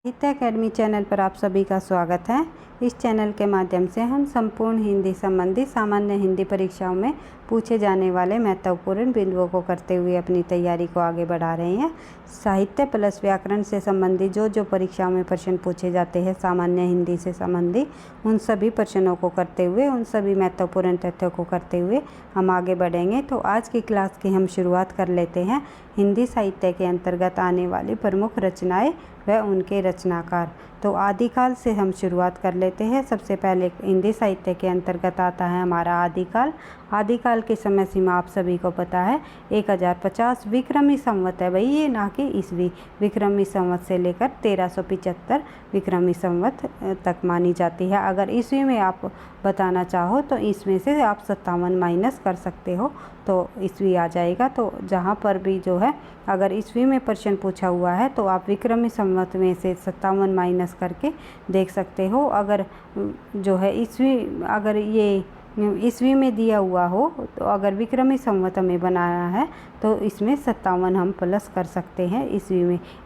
साहित्य academy channel पर आप सभी का स्वागत है। इस चैनल के माध्यम से हम संपूर्ण हिंदी संबंधी सामान्य हिंदी परीक्षाओं में पूछे जाने वाले महत्वपूर्ण बिंदुओं को करते हुए अपनी तैयारी को आगे बढ़ा रहे हैं। साहित्य प्लस व्याकरण से संबंधी जो परीक्षाओं में प्रश्न पूछे जाते हैं सामान्य हिंदी से संबंधी, उन सभी प्रश्नों को करते हुए, उन सभी महत्वपूर्ण तथ्यों को करते हुए हम आगे बढ़ेंगे। तो आज की क्लास की हम शुरुआत कर लेते हैं। हिंदी साहित्य के अंतर्गत आने वाली प्रमुख रचनाएं व उनके रचनाकार। तो आदिकाल से हम शुरुआत कर लेते हैं। सबसे पहले हिंदी साहित्य के अंतर्गत आता है हमारा आदिकाल। आदिकाल की समय सीमा आप सभी को पता है 1050 विक्रमी संवत है भाई, ये ना कि ईस्वी। विक्रमी संवत से लेकर 1375 विक्रमी संवत तक मानी जाती है। अगर ईस्वी में आप बताना चाहो तो इसमें से आप 57 माइनस कर सकते हो तो ईस्वी आ जाएगा। तो जहाँ पर भी जो है अगर ईस्वी में प्रश्न पूछा हुआ है तो आप विक्रमी संवत में से 57 माइनस करके देख सकते हो। अगर जो है अगर ये ईस्वी में दिया हुआ हो तो अगर विक्रमी संवत में बनाना है तो इसमें 57 हम प्लस कर सकते हैं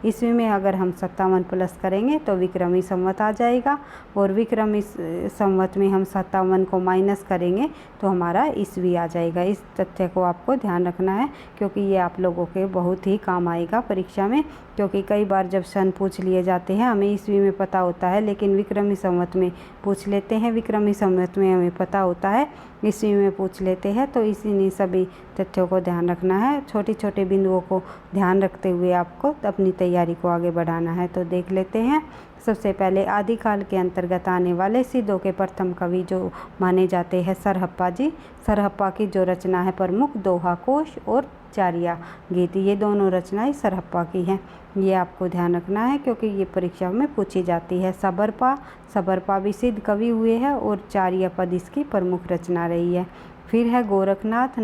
ईस्वी में अगर हम 57 प्लस करेंगे तो विक्रमी संवत आ जाएगा, और विक्रमी संवत में हम 57 को माइनस करेंगे तो हमारा ईस्वी आ जाएगा। इस तथ्य को आपको ध्यान रखना है क्योंकि ये आप लोगों के बहुत ही काम आएगा परीक्षा में। क्योंकि कई बार जब सन पूछ लिए जाते हैं हमें ईस्वी में पता होता है लेकिन विक्रमी संवत में पूछ लेते हैं, विक्रमी संवत में हमें पता होता है, ईस्वी में पूछ लेते हैं। तो इसी सभी तथ्यों को ध्यान रखना है। छोटी छोटे बिंदुओं को ध्यान रखते हुए आपको अपनी तैयारी को आगे बढ़ाना है। तो देख लेते हैं। सबसे पहले आदिकाल के अंतर्गत आने वाले सिद्धों के प्रथम कवि जो माने जाते हैं सरहप्पा जी। सरहप्पा की जो रचना है प्रमुख दोहा कोश और चारिया गीत, ये दोनों रचनाएं सरहप्पा की हैं। ये आपको ध्यान रखना है क्योंकि ये परीक्षा में पूछी जाती है। सबरपा भी सिद्ध कवि हुए हैं और चारिया पद इसकी प्रमुख रचना रही है। फिर है गोरखनाथ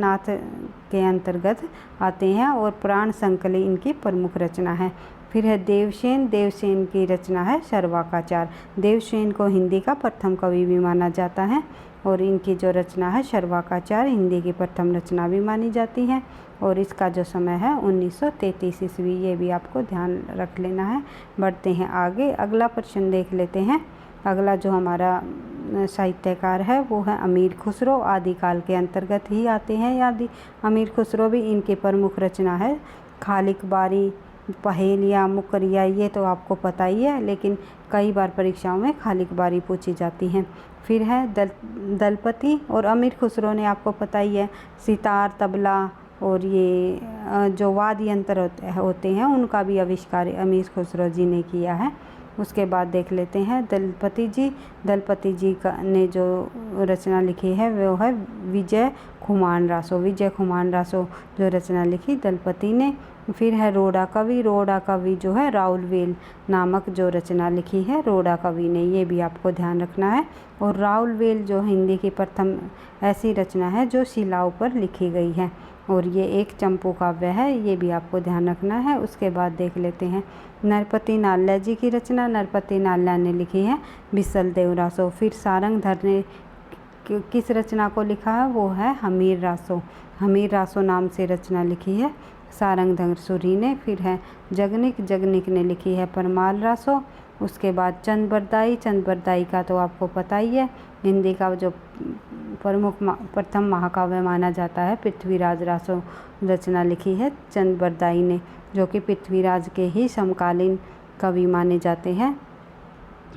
के अंतर्गत आते हैं और प्राण संकली इनकी प्रमुख रचना है। फिर है देवसेन की रचना है शर्वाकाचार। देवसेन को हिंदी का प्रथम कवि भी माना जाता है और इनकी जो रचना है शर्वाकाचार हिंदी की प्रथम रचना भी मानी जाती है और इसका जो समय है 1933 ईस्वी। ये भी आपको ध्यान रख लेना है। बढ़ते हैं आगे, अगला प्रश्न देख लेते हैं। अगला जो हमारा साहित्यकार है वो है अमीर खुसरो। आदिकाल के अंतर्गत ही आते हैं अमीर खुसरो भी। इनकी प्रमुख रचना है खालिक बारी, पहेलियाँ, मुकरिया, ये तो आपको पता ही है लेकिन कई बार परीक्षाओं में खालिक बारी पूछी जाती हैं। फिर है दलपति, और अमीर खुसरो ने आपको पता ही है सितार, तबला और ये जो वाद्य यंत्र होते हैं उनका भी आविष्कार अमीर खुसरो जी ने किया है। उसके बाद देख लेते हैं दलपति जी ने जो रचना लिखी है वो है विजय खुमान रासो जो रचना लिखी दलपति ने। फिर है रोड़ा कवि जो है राउलवेल नामक जो रचना लिखी है रोड़ा कवि ने, ये भी आपको ध्यान रखना है। और राउलवेल जो हिंदी की प्रथम ऐसी रचना है जो शिलाओं पर लिखी गई है और ये एक चंपू काव्य है, ये भी आपको ध्यान रखना है। उसके बाद देख लेते हैं नरपति नाल्या जी की रचना। नरपति नाल्या ने लिखी है बिसल देव रासो। फिर सारंगधर ने किस रचना को लिखा है वो है हमीर रासो नाम से रचना लिखी है सारंगधर सूरी ने। फिर है जगनिक ने लिखी है परमाल रासो। उसके बाद चंद बरदाई का तो आपको पता ही है, हिंदी का जो प्रथम महाकाव्य माना जाता है। पृथ्वीराज रासो रचना लिखी है चंद बरदाई ने, जो कि पृथ्वीराज के ही समकालीन कवि माने जाते हैं।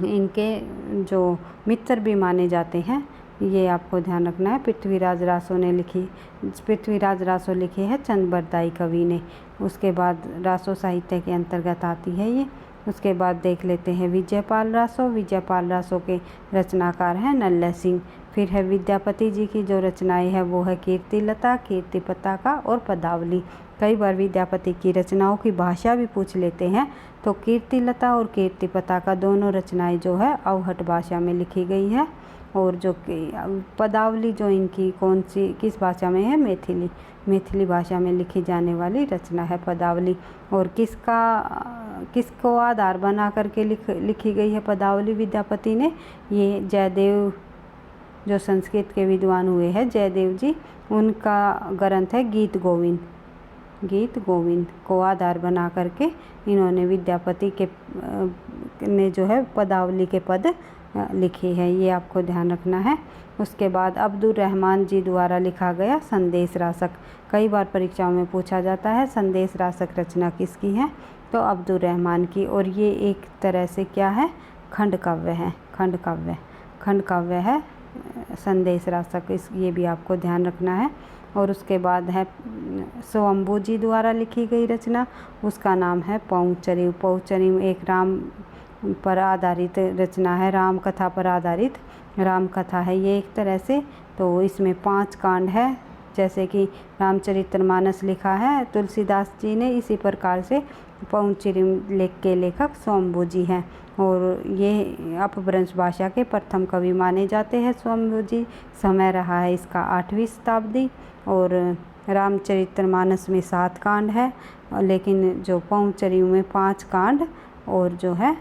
इनके जो मित्र भी माने जाते हैं, ये आपको ध्यान रखना है। पृथ्वीराज रासो लिखी है चंद बरदाई कवि ने। उसके बाद रासो साहित्य के अंतर्गत आती है ये। उसके बाद देख लेते हैं विजयपाल रासो के रचनाकार हैं नल्ले सिंह। फिर है विद्यापति जी की जो रचनाएं है वो है कीर्तिलता, कीर्ति पताका और पदावली। कई बार विद्यापति की रचनाओं की भाषा भी पूछ लेते हैं तो कीर्तिलता और कीर्ति पताका दोनों रचनाएं जो है अवहट भाषा में लिखी गई है और जो पदावली जो इनकी किस भाषा में है, मैथिली भाषा में लिखी जाने वाली रचना है पदावली। और किसको आधार बना करके लिखी गई है पदावली विद्यापति ने, ये जयदेव जो संस्कृत के विद्वान हुए हैं जयदेव जी, उनका ग्रंथ है गीत गोविंद। गीत गोविंद को आधार बना करके इन्होंने विद्यापति के ने जो है पदावली के पद लिखे हैं, ये आपको ध्यान रखना है। उसके बाद अब्दुल रहमान जी द्वारा लिखा गया संदेश रासक, कई बार परीक्षाओं में पूछा जाता है संदेश रासक रचना किसकी है, तो अब्दुल रहमान की। और ये एक तरह से क्या है, खंड काव्य है, खंड काव्य है संदेश रासक, ये भी आपको ध्यान रखना है। और उसके बाद है स्वयंभू जी द्वारा लिखी गई रचना, उसका नाम है पहुचरी। पहुचरी एक राम पर आधारित रचना है, राम कथा पर आधारित राम कथा है ये एक तरह से। तो इसमें 5 कांड है, जैसे कि रामचरितमानस लिखा है तुलसीदास जी ने, इसी प्रकार से पहुचरी के लेखक स्वयंभू जी हैं। और ये अपभ्रंश भाषा के प्रथम कवि माने जाते हैं स्वयंभू जी। समय रहा है इसका 8वीं शताब्दी। और रामचरितमानस में 7 कांड है, लेकिन जो पहुचरी में 5 कांड और जो है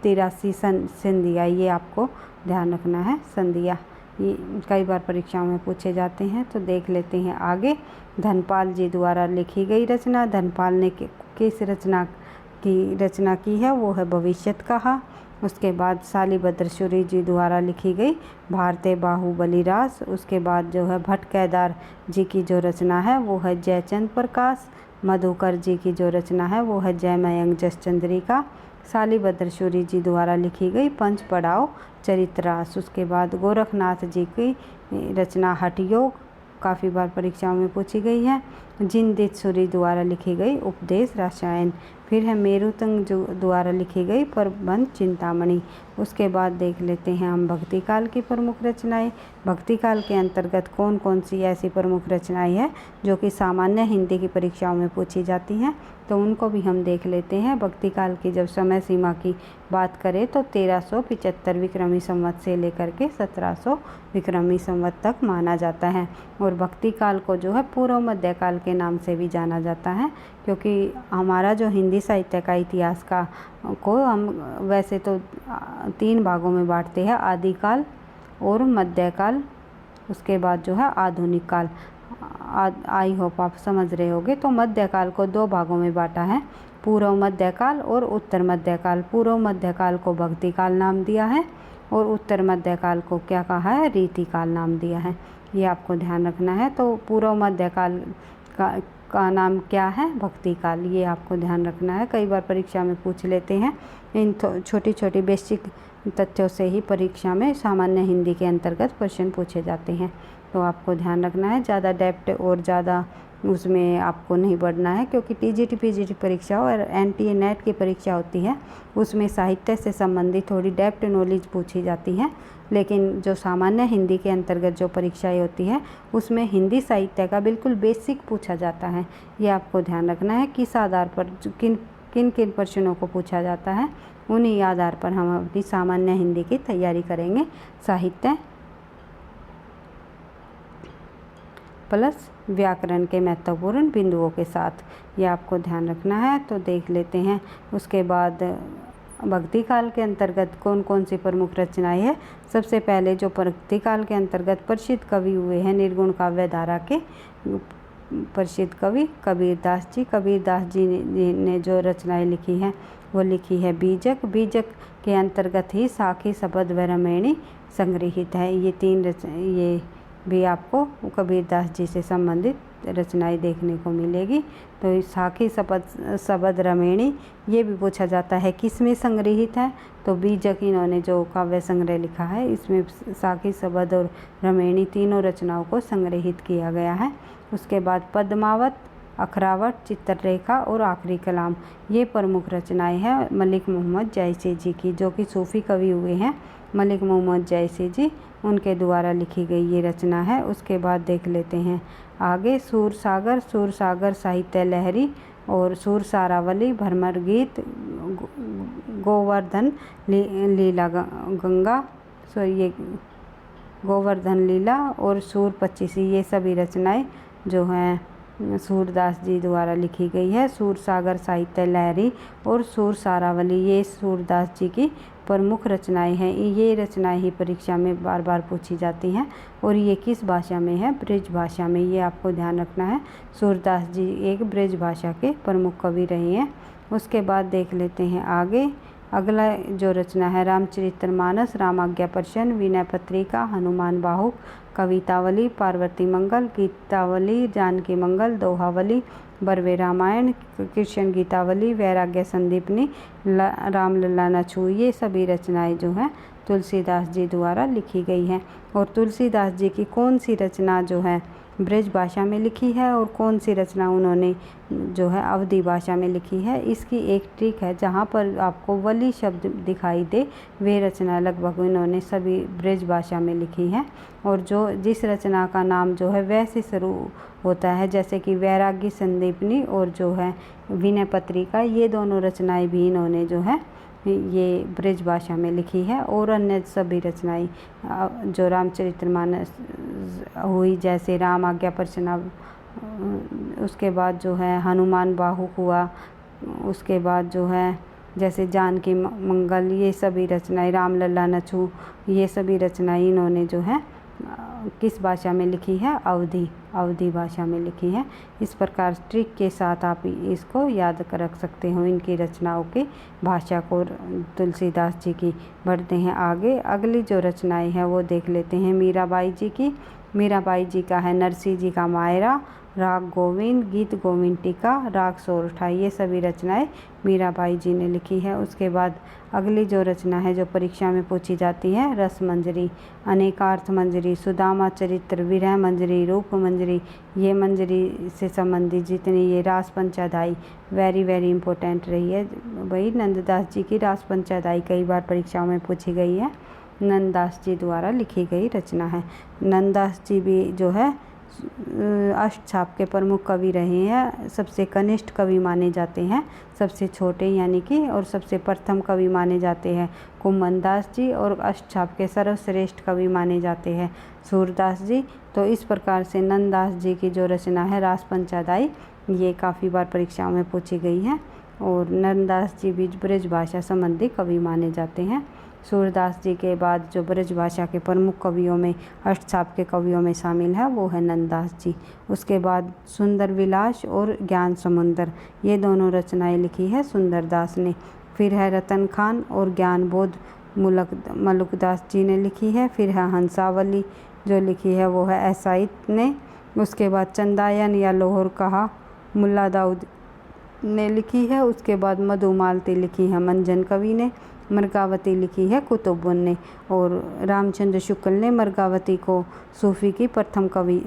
83 संधिया, ये आपको ध्यान रखना है। संधिया ये कई बार परीक्षाओं में पूछे जाते हैं। तो देख लेते हैं आगे। धनपाल जी द्वारा लिखी गई रचना, धनपाल ने किस रचना की है, वो है भविष्यत कहा। उसके बाद शालिभद्र सूरी जी द्वारा लिखी गई भारतीय बाहुबली रास। उसके बाद जो है भट्ट केदार जी की जो रचना है वो है जयचंद प्रकाश। मधुकर जी की जो रचना है वो है जयमयंक जसचंद्रिका। शालिभद्र सूरी जी द्वारा लिखी गई पंच पड़ाव चरितरास। उसके बाद गोरखनाथ जी की रचना हठयोग, काफ़ी बार परीक्षाओं में पूछी गई है। जिनदित सूरी द्वारा लिखी गई उपदेश रसायन। फिर है मेरुतंग जो द्वारा लिखी गई प्रबंध चिंतामणि। उसके बाद देख लेते हैं हम भक्ति काल की प्रमुख रचनाएं। भक्ति काल के अंतर्गत कौन कौन सी ऐसी प्रमुख रचनाएं हैं जो कि सामान्य हिंदी की परीक्षाओं में पूछी जाती हैं, तो उनको भी हम देख लेते हैं। भक्ति काल की जब समय सीमा की बात करें तो 1375 विक्रमी संवत से लेकर के 1700 विक्रमी संवत तक माना जाता है। और भक्ति काल को जो है पूर्व मध्य काल के नाम से भी जाना जाता है, क्योंकि हमारा जो हिंदी साहित्य का इतिहास को हम वैसे तो 3 भागों में बांटते हैं, आदिकाल और मध्यकाल, उसके बाद जो है आधुनिक काल। आई होप आप समझ रहे होंगे। तो मध्यकाल को 2 भागों में बांटा है, पूर्व मध्यकाल और उत्तर मध्यकाल। पूर्व मध्यकाल को भक्ति काल नाम दिया है और उत्तर मध्यकाल को क्या कहा है, रीतिकाल नाम दिया है, ये आपको ध्यान रखना है। तो पूर्व मध्यकाल का नाम क्या है, भक्ति काल, ये आपको ध्यान रखना है। कई बार परीक्षा में पूछ लेते हैं। इन छोटी छोटी बेसिक तथ्यों से ही परीक्षा में सामान्य हिंदी के अंतर्गत प्रश्न पूछे जाते हैं, तो आपको ध्यान रखना है। ज़्यादा डेप्थ और ज़्यादा उसमें आपको नहीं बढ़ना है, क्योंकि टीजीटी पीजीटी परीक्षा और एनटीए नेट की परीक्षा होती है, उसमें साहित्य से संबंधित थोड़ी डेप्थ नॉलेज पूछी जाती है। लेकिन जो सामान्य हिंदी के अंतर्गत जो परीक्षाएं होती है उसमें हिंदी साहित्य का बिल्कुल बेसिक पूछा जाता है, ये आपको ध्यान रखना है। किस आधार पर किन किन प्रश्नों को पूछा जाता है, उन्हीं आधार पर हम अपनी सामान्य हिंदी की तैयारी करेंगे। साहित्य प्लस व्याकरण के महत्वपूर्ण बिंदुओं के साथ, ये आपको ध्यान रखना है। तो देख लेते हैं उसके बाद भक्ति काल के अंतर्गत कौन कौन सी प्रमुख रचनाएं हैं। सबसे पहले जो भक्ति काल के अंतर्गत प्रसिद्ध कवि हुए हैं निर्गुण काव्य धारा के प्रसिद्ध कवि कबीरदास जी। कबीरदास जी ने जो रचनाएं लिखी हैं वो लिखी है बीजक। बीजक के अंतर्गत ही साखी शपथ व रामायणी संग्रहित है। ये भी आपको कबीरदास जी से संबंधित रचनाएं देखने को मिलेगी। तो साखी शपथ रामायणी ये भी पूछा जाता है किस में संग्रहित है, तो बीजक इन्होंने जो काव्य संग्रह लिखा है इसमें साखी शपथ और रामायणी तीनों रचनाओं को संग्रहित किया गया है। उसके बाद पद्मावत, अखरावट, चित्ररेखा और आखिरी कलाम, ये प्रमुख रचनाएं हैं मलिक मोहम्मद जैसी जी की, जो कि सूफी कवि हुए हैं मलिक मोहम्मद जैसी जी, उनके द्वारा लिखी गई ये रचना है। उसके बाद देख लेते हैं आगे सूरसागर, सूरसागर साहित्य लहरी और सूरसारावली, भ्रमर गीत, गोवर्धन लीला गंगा, ये गोवर्धन लीला और सूर 25, ये सभी रचनाएं जो हैं सूरदास जी द्वारा लिखी गई है। सूरसागर साहित्य लहरी और सूरसारावली ये सूरदास जी की प्रमुख रचनाएं हैं। ये रचनाएं ही परीक्षा में बार बार पूछी जाती हैं। और ये किस भाषा में है? ब्रज भाषा में। ये आपको ध्यान रखना है। सूरदास जी एक ब्रज भाषा के प्रमुख कवि रहे हैं। उसके बाद देख लेते हैं आगे। अगला जो रचना है रामचरितमानस, रामाज्ञापर्शन, विनय पत्रिका, हनुमान बाहुक, कवितावली, पार्वती मंगल, गीतावली, जानकी मंगल, दोहावली, बरवे रामायण, कृष्ण गीतावली, वैराग्य संदीपनी, रामलला नछू, ये सभी रचनाएं जो हैं तुलसीदास जी द्वारा लिखी गई हैं। और तुलसीदास जी की कौन सी रचना जो है ब्रज भाषा में लिखी है और कौन सी रचना उन्होंने जो है अवधी भाषा में लिखी है, इसकी एक ट्रिक है। जहाँ पर आपको वली शब्द दिखाई दे वे रचना लगभग उन्होंने सभी ब्रज भाषा में लिखी है। और जो जिस रचना का नाम जो है वैसे शुरू होता है, जैसे कि वैराग्य संदीपनी और जो है विनय पत्रिका, ये दोनों रचनाएं भी इन्होंने जो है ये ब्रज भाषा में लिखी है। और अन्य सभी रचनाएं जो रामचरितमानस हुई, जैसे राम आज्ञापर्शन, उसके बाद जो है हनुमान बाहुक हुआ, उसके बाद जो है जैसे जानकी मंगल, ये सभी रचनाएं, रामलला नछू, ये सभी रचनाएं इन्होंने जो है किस भाषा में लिखी है? अवधी भाषा में लिखी है। इस प्रकार ट्रिक के साथ आप इसको याद कर रख सकते हो, इनकी रचनाओं की भाषा को, तुलसीदास जी की। बढ़ते हैं आगे। अगली जो रचनाएं हैं वो देख लेते हैं मीराबाई जी की। मीराबाई जी का है नरसिंह जी का मायरा, राग गोविंद, गीत गोविंद टीका, राग सोरठा, ये सभी रचनाएं मीराबाई जी ने लिखी है। उसके बाद अगली जो रचना है जो परीक्षा में पूछी जाती है रस मंजरी, अनेकार्थ मंजरी, सुदामा चरित्र, विरह मंजरी, रूप मंजरी, ये मंजरी से संबंधित जितनी ये रास पंचादाई वेरी वेरी इंपॉर्टेंट रही है। भाई नंददास जी की रास पंचादाई कई बार परीक्षाओं में पूछी गई है। नंददास जी द्वारा लिखी गई रचना है। नंददास जी भी जो है अष्टछाप के प्रमुख कवि रहे हैं। सबसे कनिष्ठ कवि माने जाते हैं, सबसे छोटे यानी कि, और सबसे प्रथम कवि माने जाते हैं कुम्भनदास जी, और अष्टछाप के सर्वश्रेष्ठ कवि माने जाते हैं सूरदास जी। तो इस प्रकार से नंददास जी की जो रचना है रास पंचादाई, ये काफ़ी बार परीक्षाओं में पूछी गई है। और नंददास जी भी ब्रज भाषा संबंधी कवि माने जाते हैं। सूरदास जी के बाद जो ब्रज भाषा के प्रमुख कवियों में, अष्टछाप के कवियों में शामिल है वो है नंददास जी। उसके बाद सुंदर विलास और ज्ञान समुंदर, ये दोनों रचनाएं लिखी है सुंदरदास ने। फिर है रतन खान और ज्ञान बोध, मलुकदास जी ने लिखी है। फिर है हंसावली जो लिखी है वो है ऐसाइत ने। उसके बाद चंदायन या लोहर कहा मुल्ला दाऊद ने लिखी है। उसके बाद मधुमालती लिखी है मंजन कवि ने। मृगावती लिखी है कुतुबुन ने। और रामचंद्र शुक्ल ने मृगावती को सूफ़ी की प्रथम कवि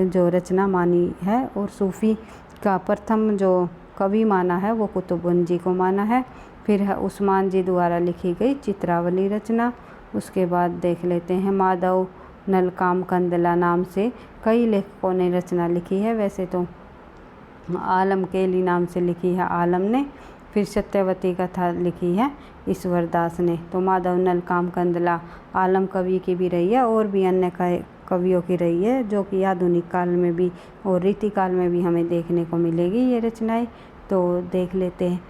जो रचना मानी है, और सूफ़ी का प्रथम जो कवि माना है वो कुतुबुन जी को माना है। फिर है उस्मान जी द्वारा लिखी गई चित्रावली रचना। उसके बाद देख लेते हैं माधव नलकाम कंदला नाम से कई लेखकों ने रचना लिखी है। वैसे तो आलम केली नाम से लिखी है आलम ने। फिर सत्यवती कथा लिखी है ईश्वरदास ने। तो माधव नलकाम कंदला आलम कवि की भी रही है और भी अन्य कवियों की रही है, जो कि आधुनिक काल में भी और रीतिकाल में भी हमें देखने को मिलेगी ये रचनाएं। तो देख लेते हैं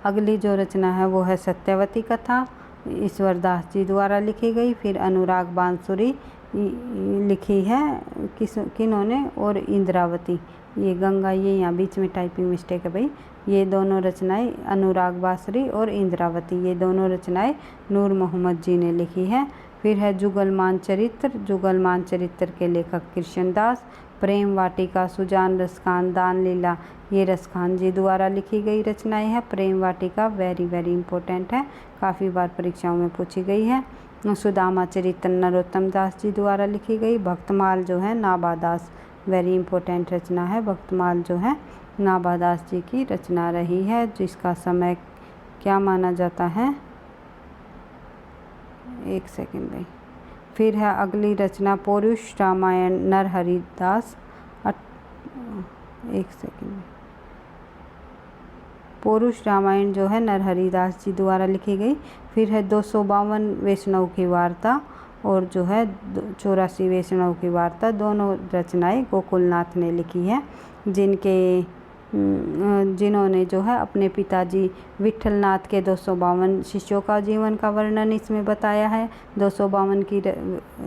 अगली जो रचना है वो है सत्यवती कथा, ईश्वरदास जी द्वारा लिखी गई। फिर अनुराग बांसुरी लिखी है किन्होंने, और इंद्रावती, ये गंगा, ये यहाँ बीच में टाइपिंग मिस्टेक है भाई। ये दोनों रचनाएं अनुराग बांसुरी और इंद्रावती, ये दोनों रचनाएं नूर मोहम्मद जी ने लिखी है। फिर है जुगलमान चरित्र, जुगलमान चरित्र के लेखक कृष्णदास। प्रेम वाटिका, सुजान रसखान, दान लीला, ये रसखान जी द्वारा लिखी गई रचनाएं हैं। प्रेम वाटिका वेरी वेरी इंपॉर्टेंट है, काफ़ी बार परीक्षाओं में पूछी गई है। सुदामा चरित्र नरोत्तम दास जी द्वारा लिखी गई। भक्तमाल जो है नाभादास, वेरी इंपॉर्टेंट रचना है। भक्तमाल जो है नाभादास जी की रचना रही है, जिसका समय क्या माना जाता है, एक सेकंड भाई। फिर है अगली रचना पौरुष रामायण नरहरिदास, एक सेकंड, पौरुष रामायण जो है नरहरिदास जी द्वारा लिखी गई। फिर है 252 वैष्णव की वार्ता, और जो है 84 वैष्णव की वार्ता, दोनों रचनाएं गोकुलनाथ ने लिखी है, जिनके जिन्होंने जो है अपने पिताजी विट्ठलनाथ के 252 शिष्यों का जीवन का वर्णन इसमें बताया है 252 की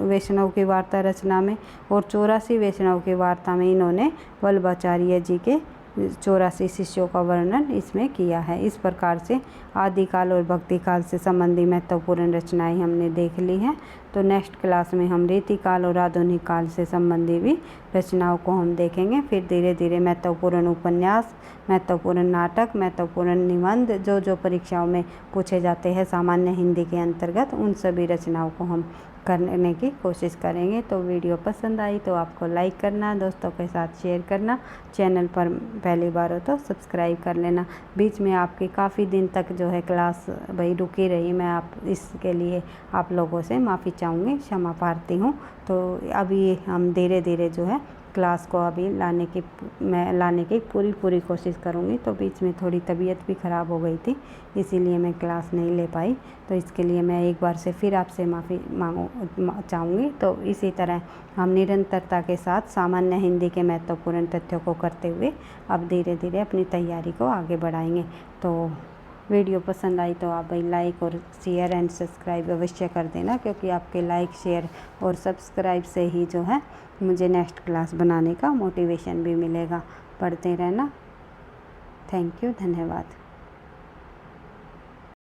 वैष्णव की वार्ता रचना में, और 84 वैष्णव की वार्ता में इन्होंने वल्लभाचार्य जी के 84 शिष्यों का वर्णन इसमें किया है। इस प्रकार से आदिकाल और भक्ति काल से संबंधी महत्वपूर्ण रचनाएं हमने देख ली हैं। तो नेक्स्ट क्लास में हम रीतिकाल और आधुनिक काल से संबंधी भी रचनाओं को हम देखेंगे। फिर धीरे धीरे महत्वपूर्ण उपन्यास, महत्वपूर्ण नाटक, महत्वपूर्ण निबंध जो परीक्षाओं में पूछे जाते हैं सामान्य हिंदी के अंतर्गत, उन सभी रचनाओं को हम करने की कोशिश करेंगे। तो वीडियो पसंद आई तो आपको लाइक करना, दोस्तों के साथ शेयर करना, चैनल पर पहली बार हो तो सब्सक्राइब कर लेना। बीच में आपकी काफ़ी दिन तक जो है क्लास भाई रुकी रही, मैं आप इसके लिए आप लोगों से माफ़ी चाहूँगी, क्षमा प्रार्थी हूँ। तो अभी हम धीरे धीरे जो है क्लास को अभी लाने की पूरी कोशिश करूँगी। तो बीच में थोड़ी तबीयत भी ख़राब हो गई थी, इसीलिए मैं क्लास नहीं ले पाई। तो इसके लिए मैं एक बार से फिर आपसे माफ़ी चाहूँगी। तो इसी तरह हम निरंतरता के साथ सामान्य हिंदी के महत्वपूर्ण तथ्यों को करते हुए अब धीरे धीरे अपनी तैयारी को आगे बढ़ाएंगे। तो वीडियो पसंद आई तो आप भाई लाइक और शेयर एंड सब्सक्राइब अवश्य कर देना, क्योंकि आपके लाइक, शेयर और सब्सक्राइब से ही जो है मुझे नेक्स्ट क्लास बनाने का मोटिवेशन भी मिलेगा। पढ़ते रहना। थैंक यू, धन्यवाद।